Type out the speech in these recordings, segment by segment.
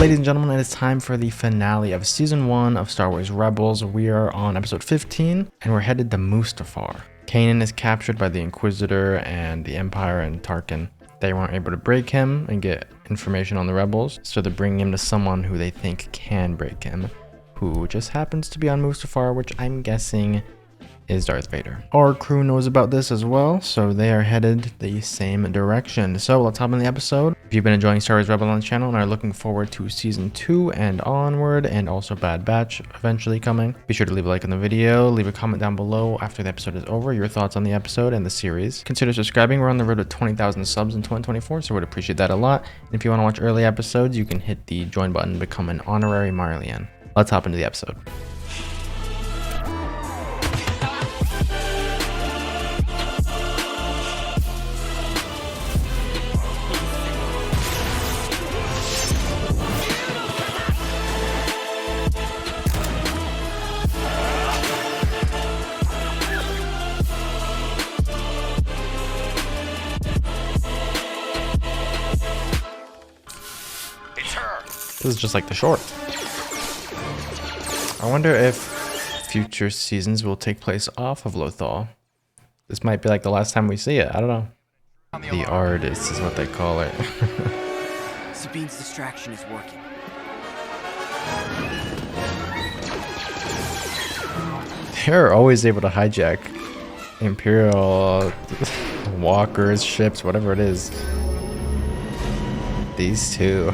Ladies and gentlemen, it is time for the finale of Season 1 of Star Wars Rebels. We are on episode 15, and we're headed to Mustafar. Kanan is captured by the Inquisitor and the Empire and Tarkin. They weren't able to break him and get information on the Rebels, so they're bringing him to someone who they think can break him, who just happens to be on Mustafar, which I'm guessing is Darth Vader. Our crew knows about this as well, so they are headed the same direction. So let's hop in the episode. If you've been enjoying Star Wars Rebels on the channel and are looking forward to Season 2 and onward, and also Bad Batch eventually coming, be sure to leave a like on the video, leave a comment down below after the episode is over, your thoughts on the episode and the series. Consider subscribing. We're on the road to 20,000 subs in 2024, so we'd appreciate that a lot. And if you want to watch early episodes, you can hit the join button and become an honorary Marlian. Let's hop into the episode. This is just like the short. I wonder if future seasons will take place off of Lothal. This might be like the last time we see it. I don't know. The artist is what they call it. Sabine's distraction is working. They're always able to hijack Imperial walkers, ships, whatever it is. These two.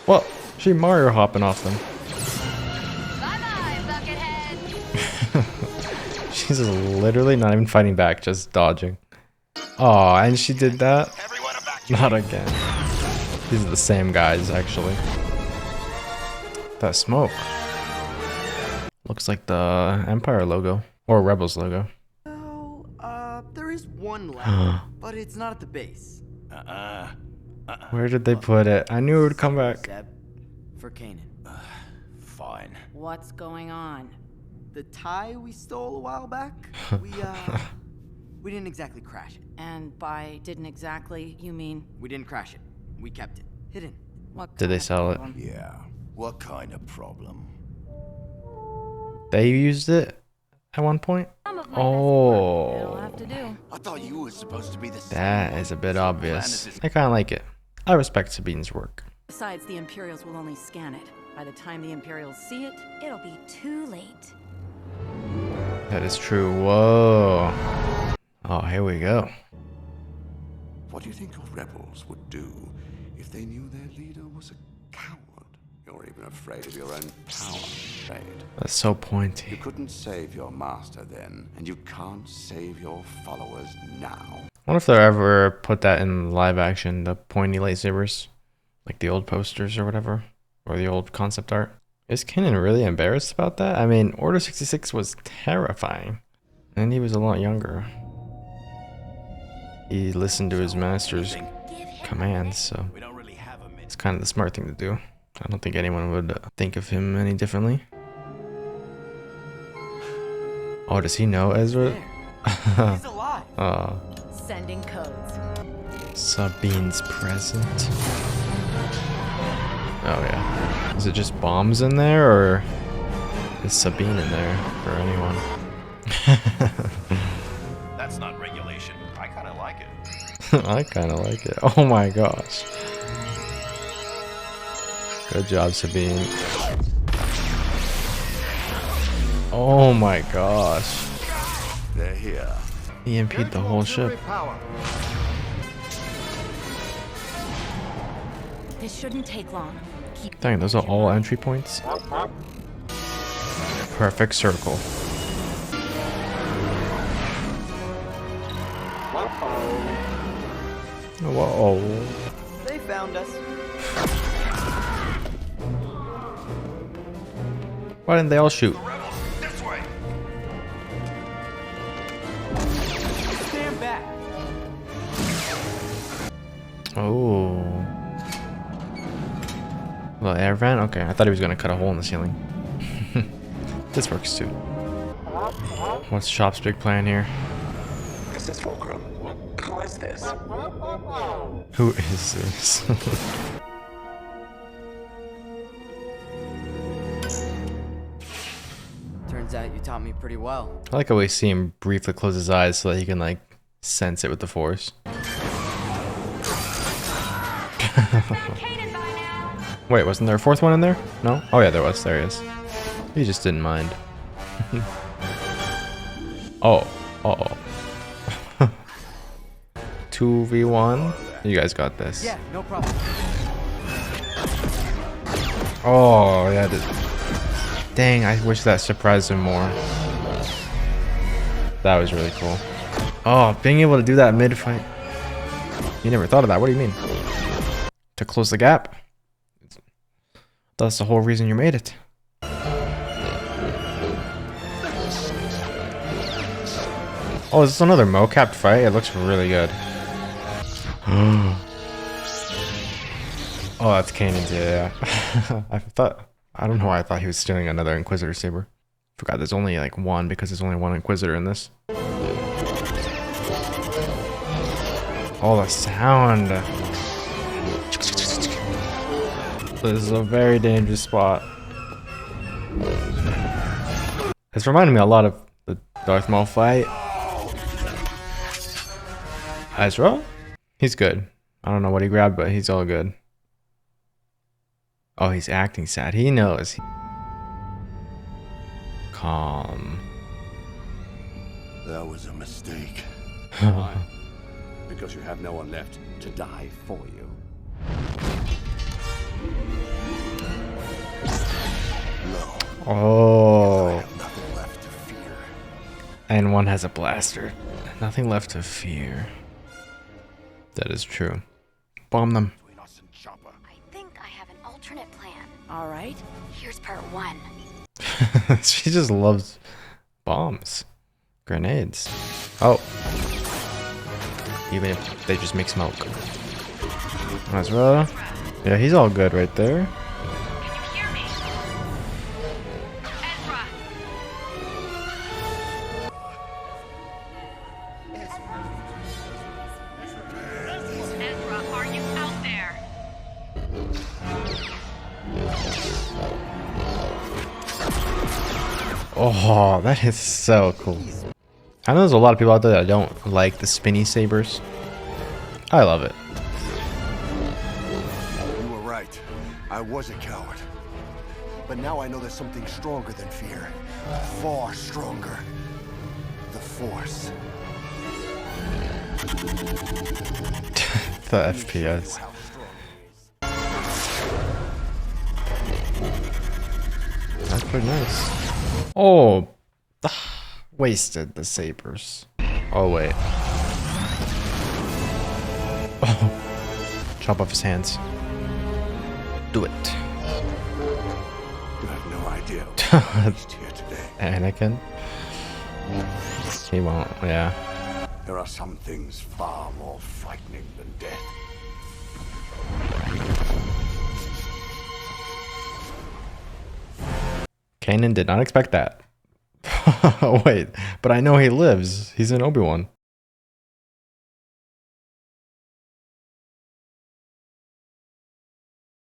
Well, she Mario hopping off them. Bye-bye, Buckethead. She's literally not even fighting back, just dodging. Oh, and she did that? Not again. These are the same guys, actually. That smoke. Looks like the Empire logo. Or Rebels logo. Oh, there is one left, but it's not at the base. Where did they put it? I knew it would come back. Zeb, for Kanan. Fine. What's going on? The tie we stole a while back, we didn't exactly crash it. And by didn't exactly, you mean We didn't crash it. We kept it hidden. what? Did they kind of sell it? problem? Yeah. What kind of problem? They used it at one point? Some of my best work. It'll Oh. have to do. I thought you were supposed to be the That is a bit obvious. I kind of like it. I respect Sabine's work. Besides, the Imperials will only scan it. By the time the Imperials see it, it'll be too late. That is true. Whoa. Oh, here we go. What do you think your rebels would do if they knew their leader was a coward? You're even afraid of your own power, Shade. That's so You pointy. couldn't save your master then, and you can't save your followers now. I wonder if they'll ever put that in live action, the pointy lightsabers. Like the old posters or whatever. Or the old concept art. Is Kanan really embarrassed about that? I mean, Order 66 was terrifying. And he was a lot younger. He listened to his master's commands, so We don't really have a minute. it's kind of the smart thing to do. I don't think anyone would think of him any differently. Oh, does he know Ezra? There. He's alive. Sending codes. Sabine's present. Oh yeah. Is it just bombs in there, or is Sabine in there for anyone? That's not regulation. I kind of like it. I kind of like it. Oh my gosh. Good job, Sabine. Oh my gosh. They're here. He EMP'd the whole ship. This shouldn't take long. Keep Dang, those are all entry points. Perfect circle. Whoa. They found us. Why didn't they all shoot? Rebels, this way. Stand back. Oh. Well, air vent? Okay, I thought he was gonna cut a hole in the ceiling. This works too. What's Shop's big plan here? This is Fulcrum. Who is this? Who is this? Turns out you taught me pretty well. I like how we see him briefly close his eyes so that he can like sense it with the force. Wait, wasn't there a fourth one in there? No? Oh yeah, there was. There he is. He just didn't mind. Oh. Uh-oh. 2v1? You guys got this. Yeah, no problem. Oh, yeah. Dang, I wish that surprised him more. That was really cool. Oh, being able to do that mid-fight. You never thought of that. What do you mean? To close the gap? That's the whole reason you made it. Oh, is this another mocap fight? It looks really good. Oh, that's Kanan's, yeah. I don't know why I thought he was stealing another Inquisitor Saber. Forgot there's only like one because there's only one Inquisitor in this. Oh, the sound. This is a very dangerous spot. It's reminding me a lot of the Darth Maul fight. Ezra? He's good. I don't know what he grabbed, but he's all good. Oh, he's acting sad. He knows. Calm. That was a mistake. Why? Because you have no one left to die for you. No. Oh. I have nothing left to fear. And one has a blaster. Nothing left to fear. That is true. Bomb them. I think I have an alternate plan. All right. Here's part 1. She just loves bombs. Grenades. Oh. Even if they just make smoke. Ezra. Yeah, he's all good right there. Can you hear me? Ezra! Ezra, are you out there? Oh, that is so cool. I know there's a lot of people out there that don't like the spinny sabers. I love it. You were right. I was a coward. But now I know there's something stronger than fear. Far stronger. The Force. The FPS. That's pretty nice. Oh, wasted the sabers. Oh wait. Oh, chop off his hands. Do it. You have no idea what's here today. Anakin. He won't. Yeah. There are some things far more frightening than death. Kanan did not expect that. Wait, but I know he lives. He's in Obi-Wan.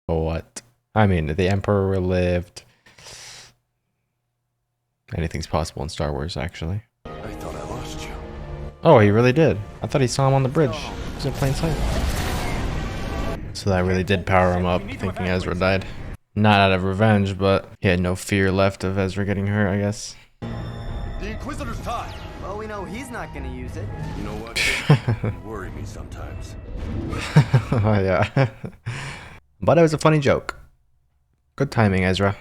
What? I mean, the Emperor lived. Anything's possible in Star Wars, actually. I thought I lost you. Oh, he really did. I thought he saw him on the bridge. He was in plain sight. So that really did power him up, thinking Ezra died. Not out of revenge, but he had no fear left of Ezra getting hurt, I guess. The Inquisitor's time. Well, we know he's not gonna use it. You know what? You worry me sometimes. Oh, yeah. But it was a funny joke. Good timing, Ezra.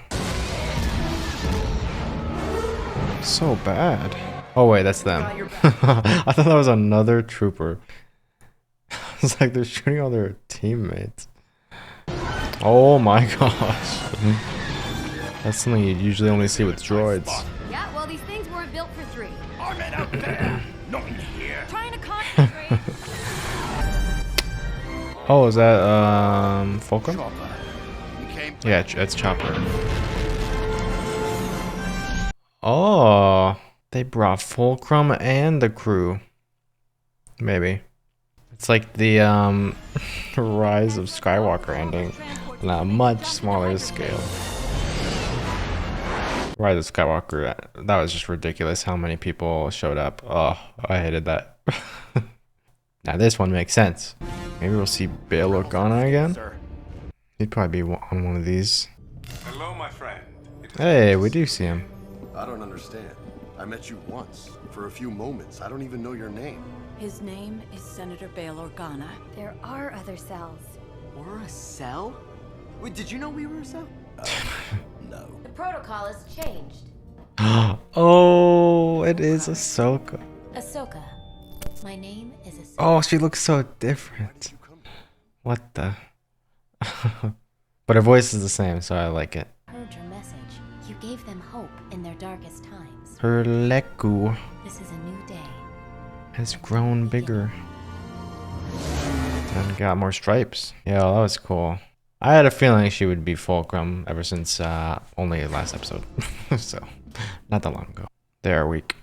So bad. Oh wait, that's them. I thought that was another trooper. It's like they're shooting all their teammates. Oh my gosh. That's something you usually only see with droids. Yeah, well, these things weren't built for 3. Armin out there. Not in here. Trying to concentrate. Oh, is that Fulcrum? You came Yeah, it's Chopper. Oh, they brought Fulcrum and the crew. Maybe. It's like the Rise of Skywalker ending on a much smaller scale. Rise of Skywalker, that was just ridiculous how many people showed up. Oh, I hated that. Now this one makes sense. Maybe we'll see Bail Organa again. He'd probably be on one of these. Hello, my friend. Hey, we do see him. I don't understand. I met you once, for a few moments. I don't even know your name. His name is Senator Bail Organa. There are other cells. We're a cell? Wait, did you know we were a cell? No. The protocol has changed. Oh, it is Ahsoka. Ahsoka. My name is Ahsoka. Oh, she looks so different. What the? But her voice is the same, so I like it. Heard your message. You gave them hope in their darkest times. Her Leku This is a new day. has grown bigger and got more stripes. Yeah, that was cool. I had a feeling she would be Fulcrum ever since only last episode. So, not that long ago. They are weak.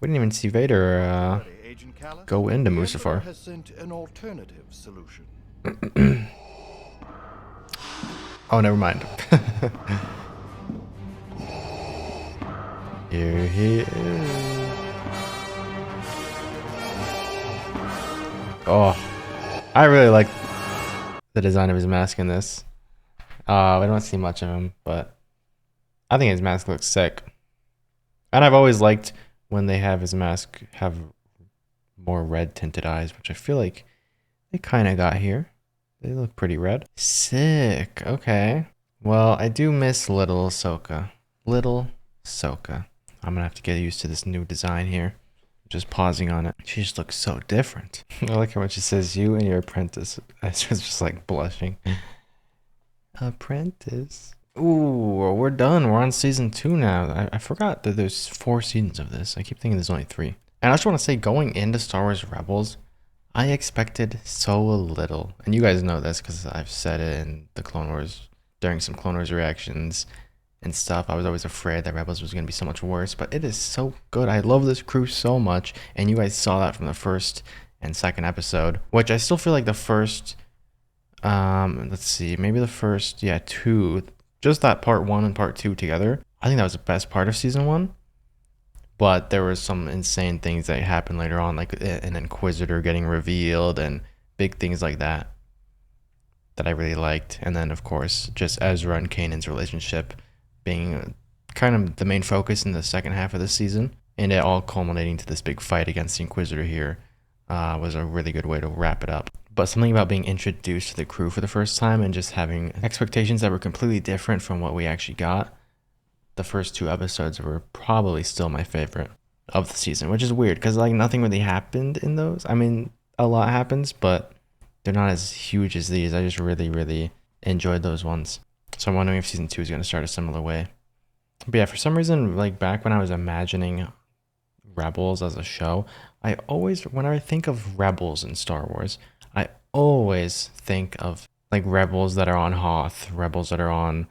We didn't even see Vader go into Mustafar. Has sent an alternative solution. Oh, never mind. Here he is. Oh, I really like the design of his mask in this. We don't see much of him, but I think his mask looks sick. And I've always liked when they have his mask have more red tinted eyes, which I feel like they kind of got here. They look pretty red. Sick. Okay. Well, I do miss little Ahsoka. Little Ahsoka. I'm gonna have to get used to this new design here. Just pausing on it. She just looks so different. I like how when she says you and your apprentice. I was just like blushing. Apprentice. Ooh, we're done. We're on season 2 now. I forgot that there's 4 seasons of this. I keep thinking there's only 3. And I just want to say, going into Star Wars Rebels, I expected so little. And you guys know this because I've said it in the Clone Wars, during some Clone Wars reactions and stuff. I was always afraid that Rebels was going to be so much worse, but it is so good. I love this crew so much, and you guys saw that from the first and second episode, which I still feel like the first, let's see, maybe the first, 2, just that part 1 and part 2 together. I think that was the best part of season 1, but there was some insane things that happened later on, like an Inquisitor getting revealed and big things like that I really liked. And then, of course, just Ezra and Kanan's relationship being kind of the main focus in the second half of the season, and it all culminating to this big fight against the Inquisitor here was a really good way to wrap it up. But something about being introduced to the crew for the first time and just having expectations that were completely different from what we actually got. The first 2 episodes were probably still my favorite of the season, which is weird because like nothing really happened in those. I mean, a lot happens, but they're not as huge as these. I just really, really enjoyed those ones. So I'm wondering if season 2 is going to start a similar way. But yeah, for some reason, like back when I was imagining Rebels as a show, I always, when I think of Rebels in Star Wars, I always think of like Rebels that are on Hoth, Rebels that are on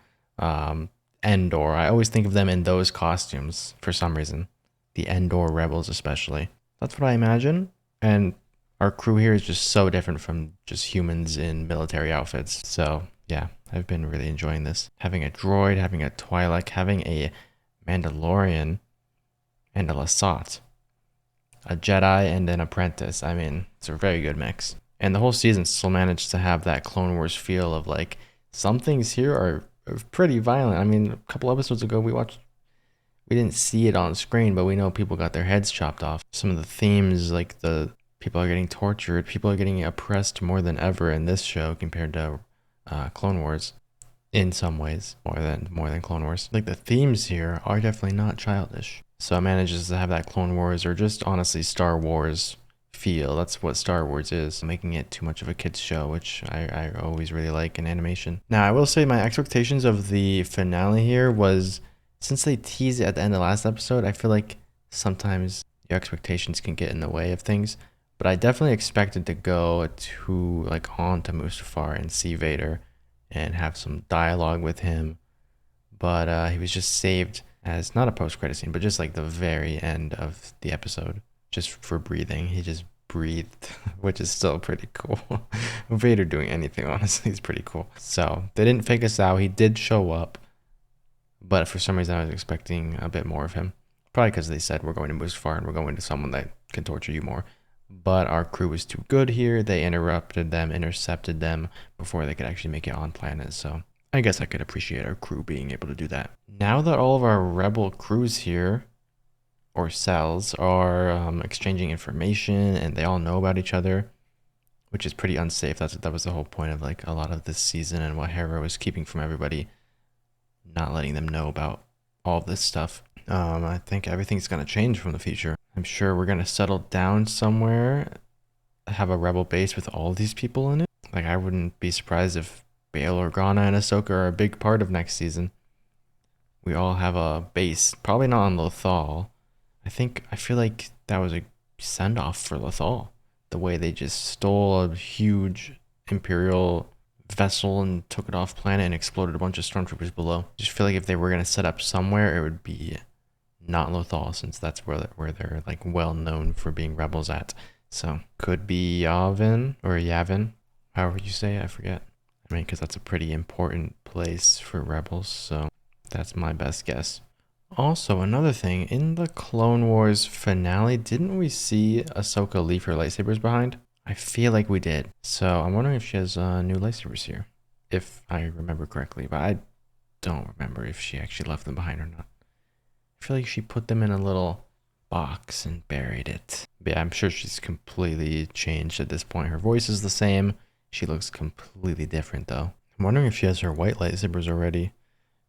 Endor. I always think of them in those costumes for some reason. The Endor Rebels especially. That's what I imagine. And our crew here is just so different from just humans in military outfits. So yeah, I've been really enjoying this. Having a droid, having a Twi'lek, having a Mandalorian, and a Lasat. A Jedi and an apprentice. I mean, it's a very good mix. And the whole season still managed to have that Clone Wars feel of like, some things here are pretty violent. I mean, a couple episodes ago we didn't see it on screen, but we know people got their heads chopped off. Some of the themes, like the people are getting tortured, people are getting oppressed more than ever in this show compared to Clone Wars, in some ways, more than Clone Wars. Like the themes here are definitely not childish. So it manages to have that Clone Wars or just honestly Star Wars feel. That's what Star Wars is, making it too much of a kid's show, which I always really like in animation. Now I will say my expectations of the finale here was, since they teased it at the end of the last episode, I feel like sometimes your expectations can get in the way of things. But I definitely expected to go to like on to Mustafar and see Vader and have some dialogue with him. But he was just saved as not a post-credit scene, but just like the very end of the episode, just for breathing. He just breathed, which is still pretty cool. Vader doing anything, honestly, is pretty cool. So they didn't fake us out. He did show up, but for some reason I was expecting a bit more of him. Probably because they said we're going to Mustafar and we're going to someone that can torture you more. But our crew was too good here. They intercepted them before they could actually make it on planet. So I guess I could appreciate our crew being able to do that. Now that all of our rebel crews here, or cells, are exchanging information and they all know about each other, which is pretty unsafe. That was the whole point of like a lot of this season and what Hera was keeping from everybody, not letting them know about all this stuff. I think everything's gonna change from the future. I'm sure we're gonna settle down somewhere, have a rebel base with all these people in it. Like, I wouldn't be surprised if Bail, Organa, and Ahsoka are a big part of next season. We all have a base, probably not on Lothal. I feel like that was a send-off for Lothal. The way they just stole a huge Imperial vessel and took it off planet and exploded a bunch of stormtroopers below. Just feel like if they were gonna set up somewhere, it would be not Lothal, since that's where they're like well known for being rebels at. So could be Yavin or Yavin, however you say it, I forget. I mean, because that's a pretty important place for rebels, so that's my best guess. Also, another thing, in the Clone Wars finale, didn't we see Ahsoka leave her lightsabers behind? I feel like we did. So I'm wondering if she has new lightsabers here, if I remember correctly, but I don't remember if she actually left them behind or not. I feel like she put them in a little box and buried it. But yeah, I'm sure she's completely changed at this point. Her voice is the same. She looks completely different though. I'm wondering if she has her white lightsabers already.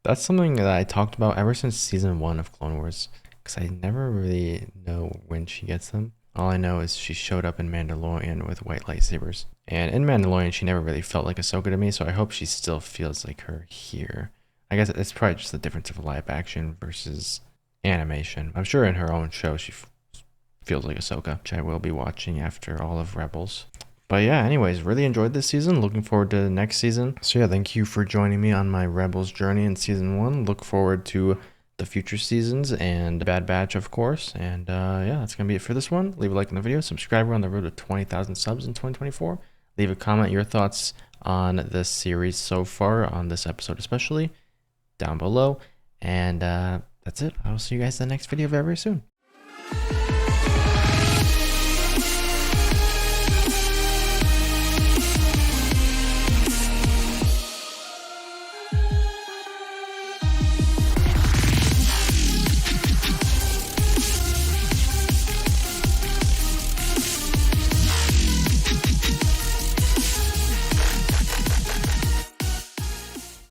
That's something that I talked about ever since season 1 of Clone Wars, because I never really know when she gets them. All I know is she showed up in Mandalorian with white lightsabers. And in Mandalorian, she never really felt like Ahsoka to me, so I hope she still feels like her here. I guess it's probably just the difference of live action versus animation. I'm sure in her own show she feels like Ahsoka, which I will be watching after all of Rebels. But yeah, anyways, really enjoyed this season. Looking forward to the next season. So yeah, thank you for joining me on my Rebels journey in season 1. Look forward to the future seasons and Bad Batch, of course. And yeah, that's gonna be it for this one. Leave a like on the video, subscribe. We're on the road to 20,000 subs in 2024. Leave a comment, your thoughts on this series so far, on this episode especially, down below. And that's it. I'll see you guys in the next video very soon.